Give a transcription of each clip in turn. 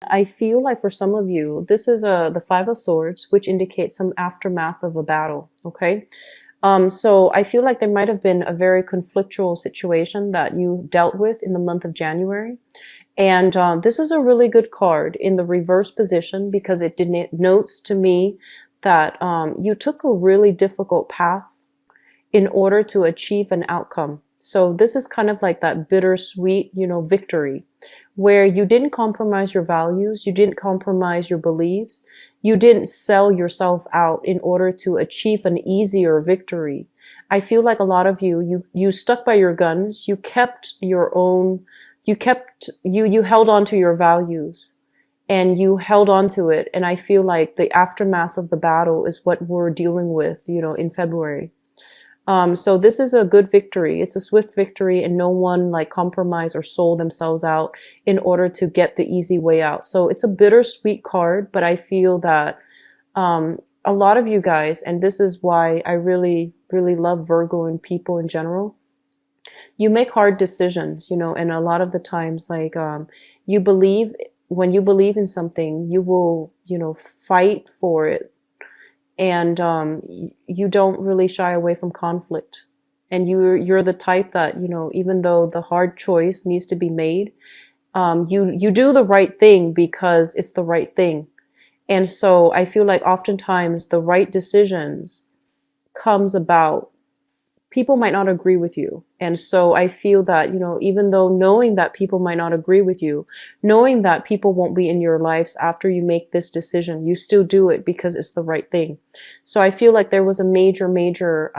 I feel like for some of you, this is the Five of Swords, which indicates some aftermath of a battle. Okay. So I feel like there might have been a very conflictual situation that you dealt with in the month of January. And this is a really good card in the reverse position because it denotes to me that you took a really difficult path in order to achieve an outcome. So this is kind of like that bittersweet, victory where you didn't compromise your values, you didn't compromise your beliefs, you didn't sell yourself out in order to achieve an easier victory. I feel like a lot of you stuck by your guns, you kept your own, you held on to your values and you held on to it. And I feel like the aftermath of the battle is what we're dealing with, in February. So this is a good victory. It's a swift victory and no one like compromised or sold themselves out in order to get the easy way out. So it's a bittersweet card, but I feel that, a lot of you guys, and this is why I really, really love Virgo and people in general, you make hard decisions, and a lot of the times, like, when you believe in something, you will, fight for it. And you don't really shy away from conflict. And you're the type that, even though the hard choice needs to be made, you do the right thing because it's the right thing. And so I feel like oftentimes the right decisions comes about. People might not agree with you. And so I feel that, even though knowing that people might not agree with you, knowing that people won't be in your lives after you make this decision, you still do it because it's the right thing. So I feel like there was a major,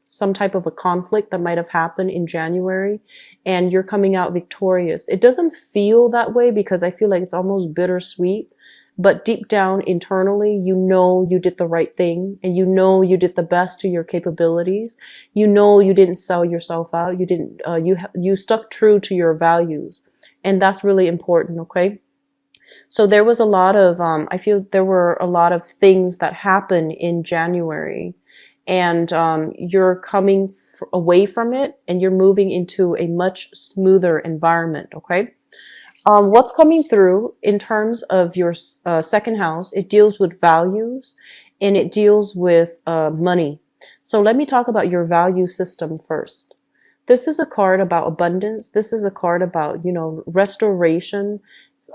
some type of a conflict that might have happened in January and you're coming out victorious. It doesn't feel that way because I feel like it's almost bittersweet. But deep down internally, you did the right thing and you did the best to your capabilities. You didn't sell yourself out. You didn't, you stuck true to your values. And that's really important. Okay. So there was a lot of, I feel there were a lot of things that happened in January and, you're coming away from it and you're moving into a much smoother environment. Okay. What's coming through in terms of your second house, it deals with values and it deals with money. So let me talk about your value system first. This is a card about abundance. This is a card about, restoration,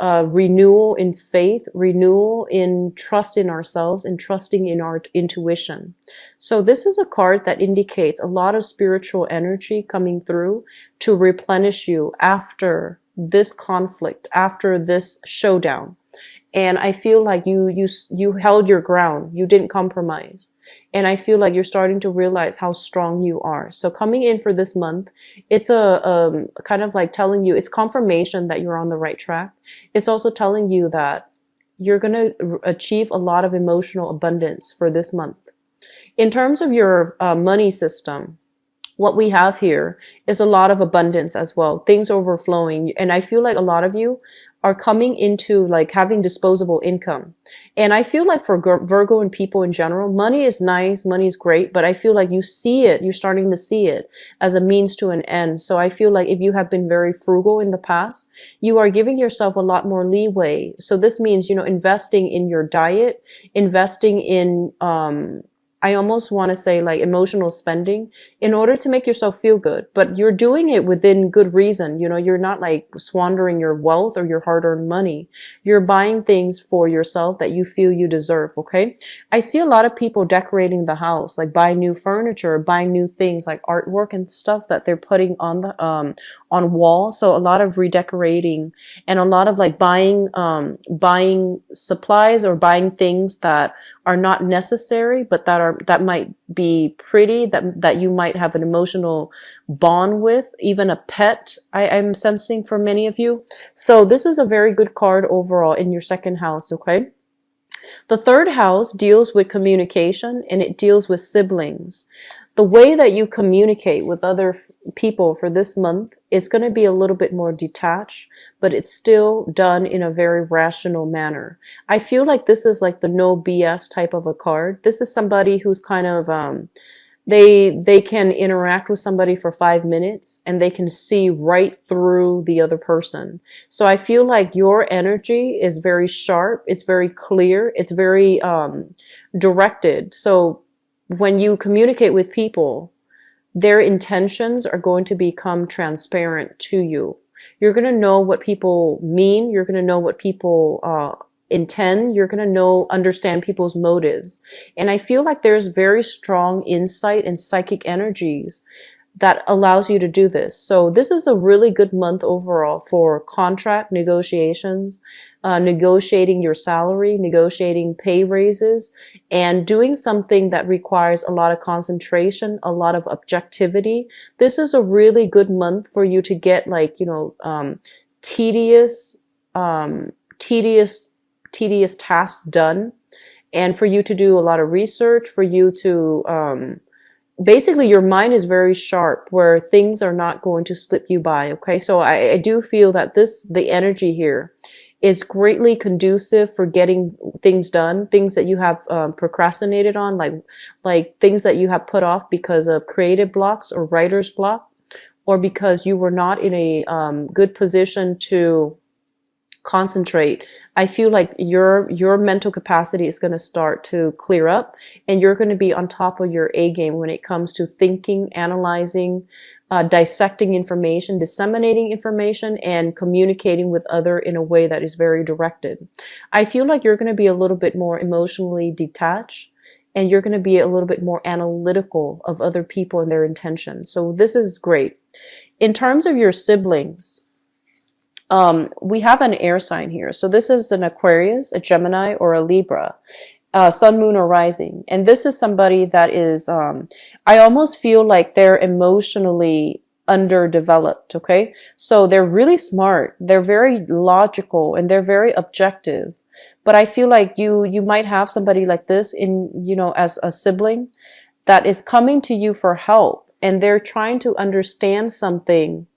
renewal in faith, renewal in trust in ourselves and trusting in our intuition. So this is a card that indicates a lot of spiritual energy coming through to replenish you after this conflict, after this showdown. And I feel like you held your ground. You didn't compromise. And I feel like you're starting to realize how strong you are. So coming in for this month, it's a kind of like telling you, it's confirmation that you're on the right track. It's also telling you that you're going to achieve a lot of emotional abundance for this month. In terms of your money system, what we have here is a lot of abundance as well, things overflowing. And I feel like a lot of you are coming into like having disposable income. And I feel like for Virgo and people in general, money is nice, money is great, but I feel like you see it, you're starting to see it as a means to an end. So I feel like if you have been very frugal in the past, you are giving yourself a lot more leeway. So this means, investing in your diet, investing in, I almost want to say like emotional spending in order to make yourself feel good, but you're doing it within good reason. You're not like squandering your wealth or your hard-earned money. You're buying things for yourself that you feel you deserve. Okay. I see a lot of people decorating the house, like buying new furniture, buying new things like artwork and stuff that they're putting on the, on wall. So a lot of redecorating and a lot of like buying supplies or buying things that are not necessary, but that might be pretty, that you might have an emotional bond with, even a pet, I'm sensing for many of you. So this is a very good card overall in your second house, okay? The third house deals with communication and it deals with siblings. The way that you communicate with other people for this month is going to be a little bit more detached, but it's still done in a very rational manner. I feel like this is like the no BS type of a card. This is somebody who's kind of, They can interact with somebody for 5 minutes and they can see right through the other person. So I feel like your energy is very sharp. It's very clear. It's very directed. So when you communicate with people, their intentions are going to become transparent to you. You're going to know what people mean. You're going to know what people intend. You're going to understand people's motives. And I feel like there's very strong insight and psychic energies that allows you to do this. So this is a really good month overall for contract negotiations, negotiating your salary, negotiating pay raises, and doing something that requires a lot of concentration, a lot of objectivity. This is a really good month for you to get like, tedious, tedious tasks done, and for you to do a lot of research, for you to, basically your mind is very sharp where things are not going to slip you by. Okay. So I do feel that the energy here is greatly conducive for getting things done, things that you have procrastinated on, like things that you have put off because of creative blocks or writer's block, or because you were not in a good position to concentrate. I feel like your mental capacity is going to start to clear up, and you're going to be on top of your A game when it comes to thinking, analyzing, dissecting information, disseminating information, and communicating with other in a way that is very directed. I feel like you're going to be a little bit more emotionally detached, and you're going to be a little bit more analytical of other people and their intentions. So this is great. In terms of your siblings, we have an air sign here. So this is an Aquarius, a Gemini, or a Libra, sun, moon, or rising. And this is somebody that is, I almost feel like they're emotionally underdeveloped. Okay. So they're really smart. They're very logical and they're very objective. But I feel like you might have somebody like this as a sibling that is coming to you for help, and they're trying to understand something,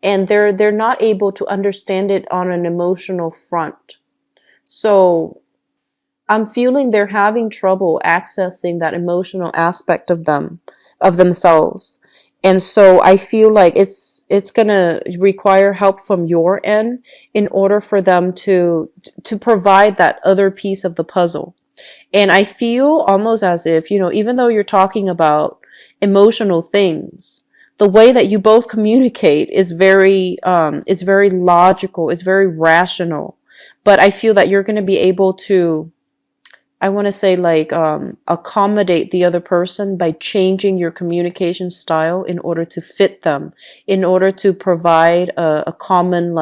and they're not able to understand it on an emotional front. So I'm feeling they're having trouble accessing that emotional aspect of themselves. And so I feel like it's gonna require help from your end in order for them to provide that other piece of the puzzle. And I feel almost as if, even though you're talking about emotional things, the way that you both communicate is it's very logical. It's very rational. But I feel that you're going to be able to, I want to say accommodate the other person by changing your communication style in order to fit them, in order to provide a common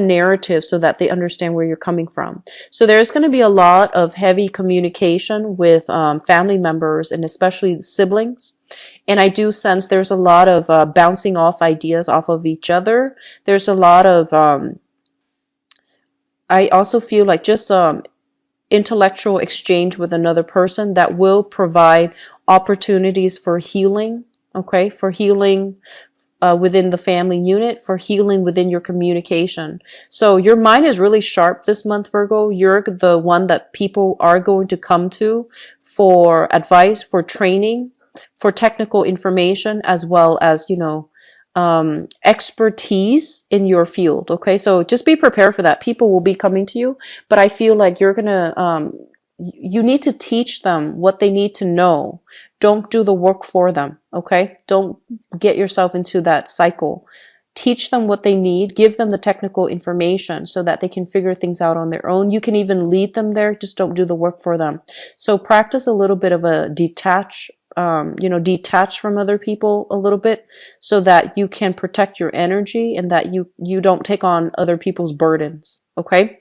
narrative so that they understand where you're coming from. So there's going to be a lot of heavy communication with family members and especially siblings. And I do sense there's a lot of bouncing off ideas off of each other. There's a lot of, I also feel like just intellectual exchange with another person that will provide opportunities for healing, okay, for healing within the family unit, for healing within your communication. So your mind is really sharp this month, Virgo. You're the one that people are going to come to for advice, for training, for technical information, as well as, expertise in your field. Okay. So just be prepared for that. People will be coming to you, but I feel like you're going to, you need to teach them what they need to know. Don't do the work for them. Okay. Don't get yourself into that cycle. Teach them what they need, give them the technical information so that they can figure things out on their own. You can even lead them there. Just don't do the work for them. So practice a little bit of a detach from other people a little bit so that you can protect your energy and that you don't take on other people's burdens. Okay.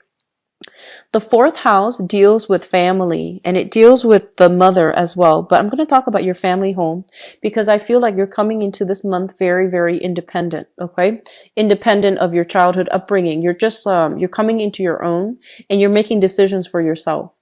The fourth house deals with family, and it deals with the mother as well. But I'm going to talk about your family home because I feel like you're coming into this month very, very independent. Okay. Independent of your childhood upbringing. You're just, you're coming into your own and you're making decisions for yourself.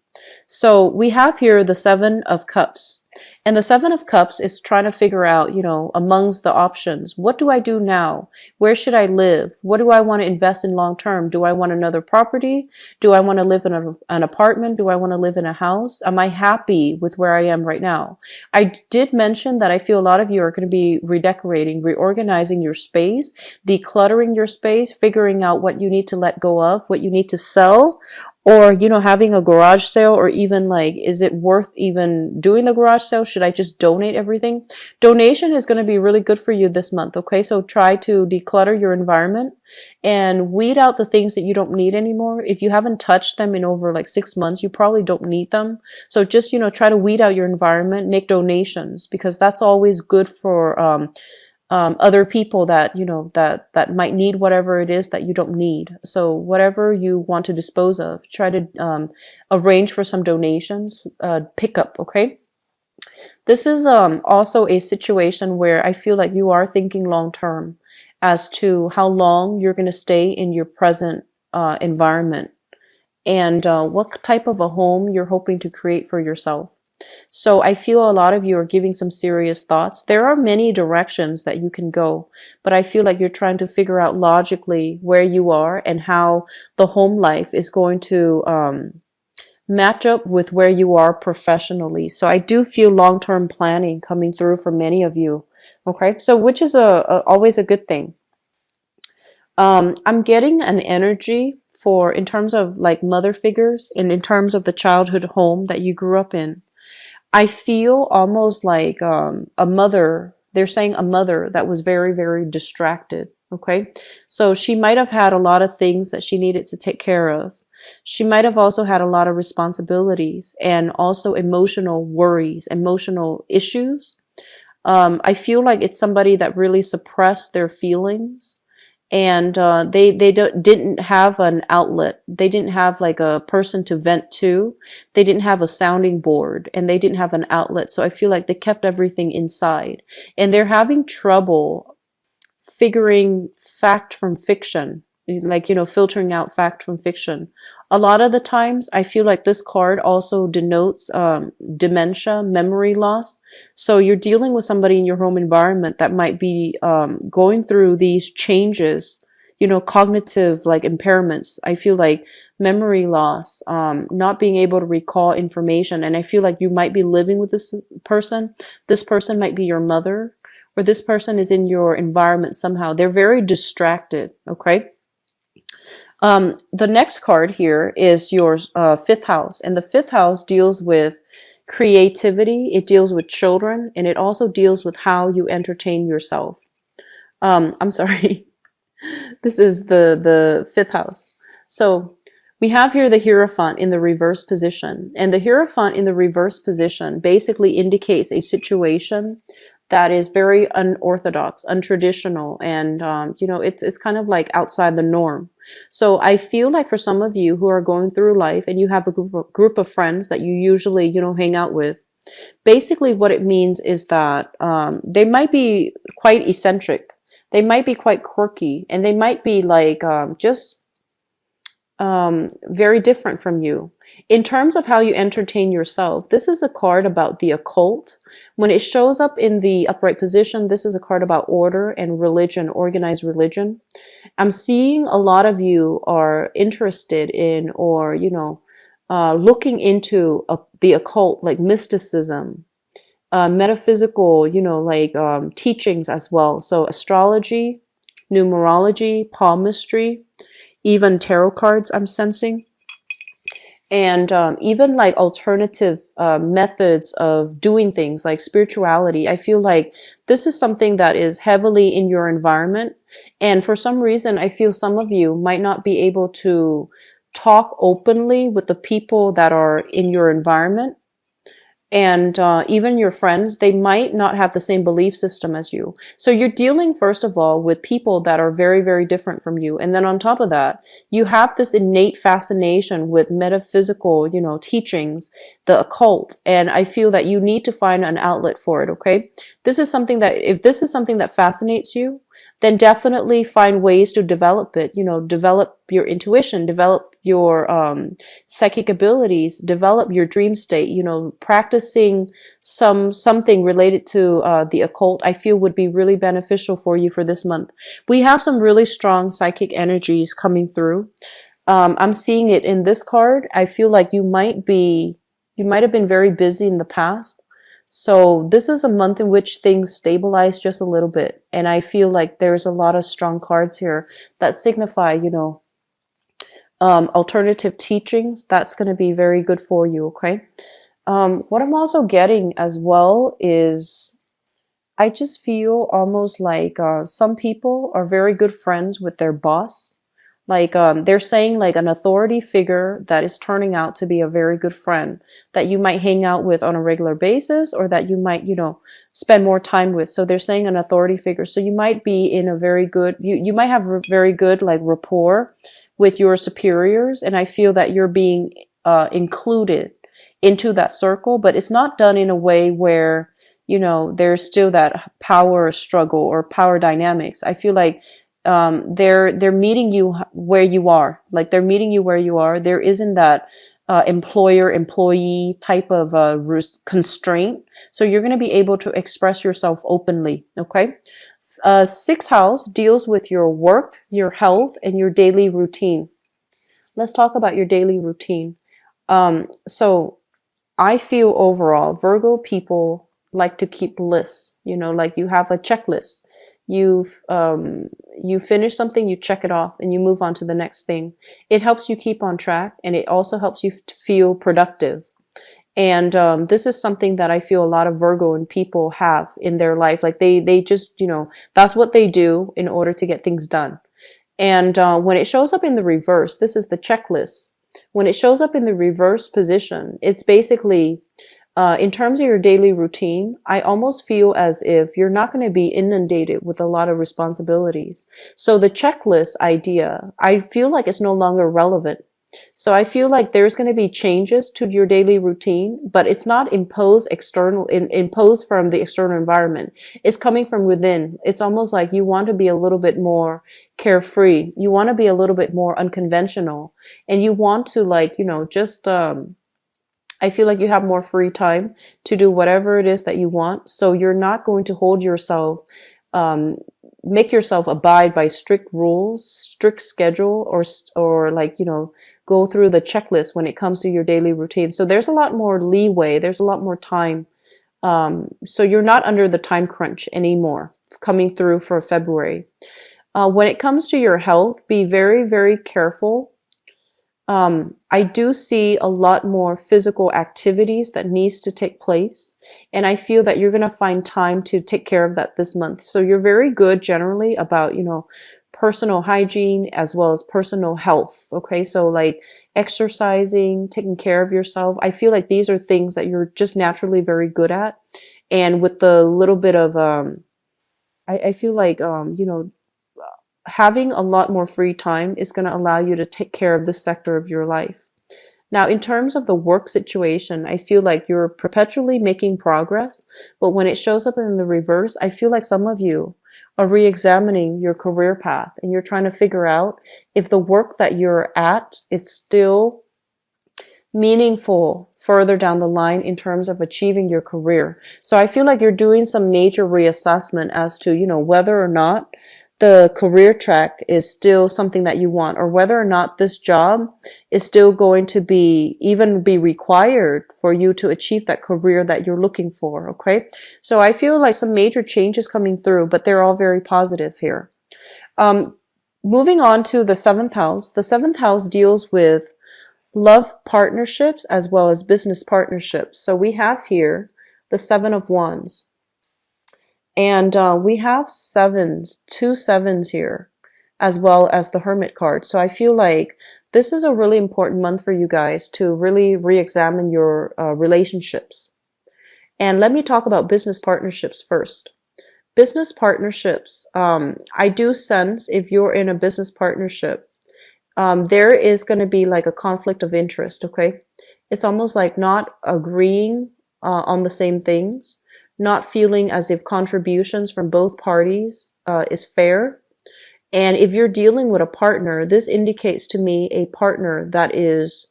So we have here the Seven of Cups. And the Seven of Cups is trying to figure out, amongst the options, what do I do now? Where should I live? What do I want to invest in long term? Do I want another property? Do I want to live in an apartment? Do I want to live in a house? Am I happy with where I am right now? I did mention that I feel a lot of you are going to be redecorating, reorganizing your space, decluttering your space, figuring out what you need to let go of, what you need to sell, or, having a garage sale, or even like, is it worth even doing the garage sale? Should I just donate everything? Donation is going to be really good for you this month. Okay. So try to declutter your environment and weed out the things that you don't need anymore. If you haven't touched them in over like 6 months, you probably don't need them. So just, try to weed out your environment, make donations, because that's always good for, other people that that might need whatever it is that you don't need. So whatever you want to dispose of, try to arrange for some donations, pick up. Okay. This is also a situation where I feel like you are thinking long term as to how long you're going to stay in your present environment, and what type of a home you're hoping to create for yourself. So I feel a lot of you are giving some serious thoughts. There are many directions that you can go, but I feel like you're trying to figure out logically where you are and how the home life is going to match up with where you are professionally. So I do feel long-term planning coming through for many of you. Okay, so which is always a good thing. I'm getting an energy for, in terms of like mother figures and in terms of the childhood home that you grew up in. I feel almost like a mother, they're saying a mother that was very, very distracted. Okay. So she might have had a lot of things that she needed to take care of. She might have also had a lot of responsibilities and also emotional worries, emotional issues. I feel like it's somebody that really suppressed their feelings, and didn't have an outlet. They didn't have like a person to vent to. They didn't have a sounding board, and they didn't have an outlet. So I feel like they kept everything inside, and they're having trouble figuring fact from fiction, like, filtering out fact from fiction. A lot of the times I feel like this card also denotes dementia, memory loss. So you're dealing with somebody in your home environment that might be going through these changes, cognitive like impairments. I feel like memory loss, not being able to recall information. And I feel like you might be living with this person. This person might be your mother, or this person is in your environment somehow. They're very distracted. Okay. The next card here is your fifth house, and the fifth house deals with creativity. It deals with children, and it also deals with how you entertain yourself. I'm sorry. This is the fifth house. So we have here the Hierophant in the reverse position, and the Hierophant in the reverse position basically indicates a situation that is very unorthodox, untraditional, and it's kind of like outside the norm. So I feel like for some of you who are going through life and you have a group of friends that you usually hang out with, basically what it means is that they might be quite eccentric, they might be quite quirky, and they might be like just very different from you. In terms of how you entertain yourself, this is a card about the occult. When it shows up in the upright position, this is a card about order and religion, organized religion. I'm seeing a lot of you are interested in, or, looking into the occult, like mysticism, metaphysical, teachings as well. So astrology, numerology, palmistry, even tarot cards I'm sensing. And even like alternative methods of doing things like spirituality. I feel like this is something that is heavily in your environment. And for some reason, I feel some of you might not be able to talk openly with the people that are in your environment. And even your friends, they might not have the same belief system as you. So you're dealing, first of all, with people that are very, very different from you. And then on top of that, you have this innate fascination with metaphysical, teachings, the occult. And I feel that you need to find an outlet for it, okay? This is something that, if this is something that fascinates you, then definitely find ways to develop it. You know, develop your intuition, develop your psychic abilities, develop your dream state. You know, practicing something related to the occult, I feel would be really beneficial for you for this month. We have some really strong psychic energies coming through. I'm seeing it in this card. I feel like you might have been very busy in the past. So this is a month in which things stabilize just a little bit. And I feel like there's a lot of strong cards here that signify, you know, alternative teachings. That's going to be very good for you. Okay. What I'm also getting as well is I just feel almost like some people are very good friends with their boss. Like they're saying like an authority figure that is turning out to be a very good friend that you might hang out with on a regular basis, or that you might, you know, spend more time with. So they're saying an authority figure. So you might be in a very good, you might have very good like rapport with your superiors. And I feel that you're being included into that circle, but it's not done in a way where, you know, there's still that power struggle or power dynamics. I feel like they're meeting you where you are. Like they're meeting you where you are. There isn't that employer-employee type of constraint. So you're going to be able to express yourself openly. Okay. Sixth house deals with your work, your health, and your daily routine. Let's talk about your daily routine. So I feel overall, Virgo people like to keep lists. You know, like you have a checklist. You finish something, you check it off, and you move on to the next thing. It helps you keep on track, and it also helps you feel productive. And this is something that I feel a lot of Virgo and people have in their life. Like they just, you know, that's what they do in order to get things done. And when it shows up in the reverse, this is the checklist. When it shows up in the reverse position, it's basically in terms of your daily routine, I almost feel as if you're not going to be inundated with a lot of responsibilities. So the checklist idea, I feel like it's no longer relevant. So I feel like there's going to be changes to your daily routine, but it's not imposed imposed from the external environment. It's coming from within. It's almost like you want to be a little bit more carefree. You want to be a little bit more unconventional, and you want to, like, you know, just, I feel like you have more free time to do whatever it is that you want. So you're not going to hold yourself, make yourself abide by strict rules, strict schedule, or like, you know, go through the checklist when it comes to your daily routine. So there's a lot more leeway. There's a lot more time. So you're not under the time crunch anymore coming through for February. When it comes to your health, be very, very careful. I do see a lot more physical activities that needs to take place. And I feel that you're going to find time to take care of that this month. So you're very good generally about, you know, personal hygiene as well as personal health. Okay. So like exercising, taking care of yourself. I feel like these are things that you're just naturally very good at. And with the little bit of, I feel like, you know, having a lot more free time is going to allow you to take care of this sector of your life. Now, in terms of the work situation, I feel like you're perpetually making progress, but when it shows up in the reverse, I feel like some of you are re-examining your career path and you're trying to figure out if the work that you're at is still meaningful further down the line in terms of achieving your career. So I feel like you're doing some major reassessment as to, you know, whether or not the career track is still something that you want, or whether or not this job is still going to be required for you to achieve that career that you're looking for. Okay. So I feel like some major changes coming through, but they're all very positive here. Moving on to the seventh house. The seventh house deals with love partnerships as well as business partnerships. So we have here the Seven of Wands. And we have two sevens here, as well as the Hermit card. So I feel like this is a really important month for you guys to really re-examine your relationships. And let me talk about business partnerships first. Business partnerships, I do sense if you're in a business partnership, there is going to be like a conflict of interest, okay? It's almost like not agreeing on the same things, not feeling as if contributions from both parties is fair. And if you're dealing with a partner, this indicates to me a partner that is,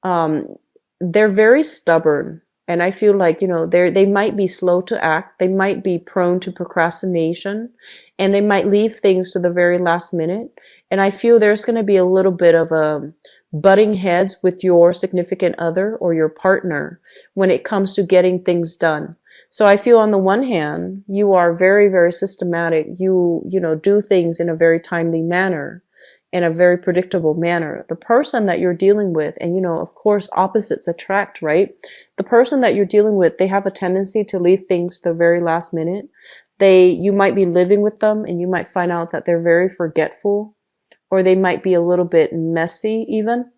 um, they're very stubborn. And I feel like, you know, they might be slow to act. They might be prone to procrastination, and they might leave things to the very last minute. And I feel there's going to be a little bit of a butting heads with your significant other or your partner when it comes to getting things done. So I feel on the one hand, you are very, very systematic. You know, do things in a very timely manner, in a very predictable manner. The person that you're dealing with, and you know, of course, opposites attract, right? The person that you're dealing with, they have a tendency to leave things to the very last minute. You might be living with them and you might find out that they're very forgetful, or they might be a little bit messy even.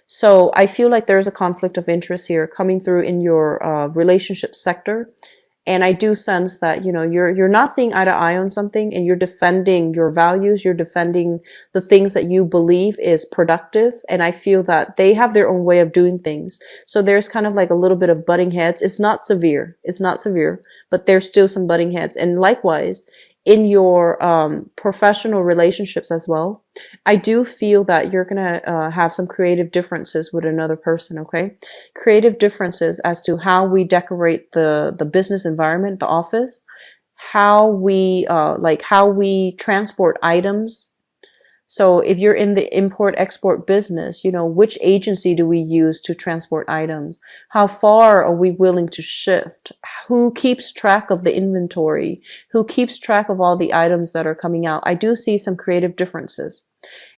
So I feel like there's a conflict of interest here coming through in your relationship sector. And I do sense that, you know, you're not seeing eye to eye on something, and you're defending your values. You're defending the things that you believe is productive. And I feel that they have their own way of doing things. So there's kind of like a little bit of butting heads. It's not severe. It's not severe, but there's still some butting heads. And likewise, in your professional relationships as well, I do feel that you're gonna have some creative differences with another person. Okay, creative differences as to how we decorate the business environment, the office, how we how we transport items. So if you're in the import-export business, you know, which agency do we use to transport items? How far are we willing to shift? Who keeps track of the inventory? Who keeps track of all the items that are coming out? I do see some creative differences.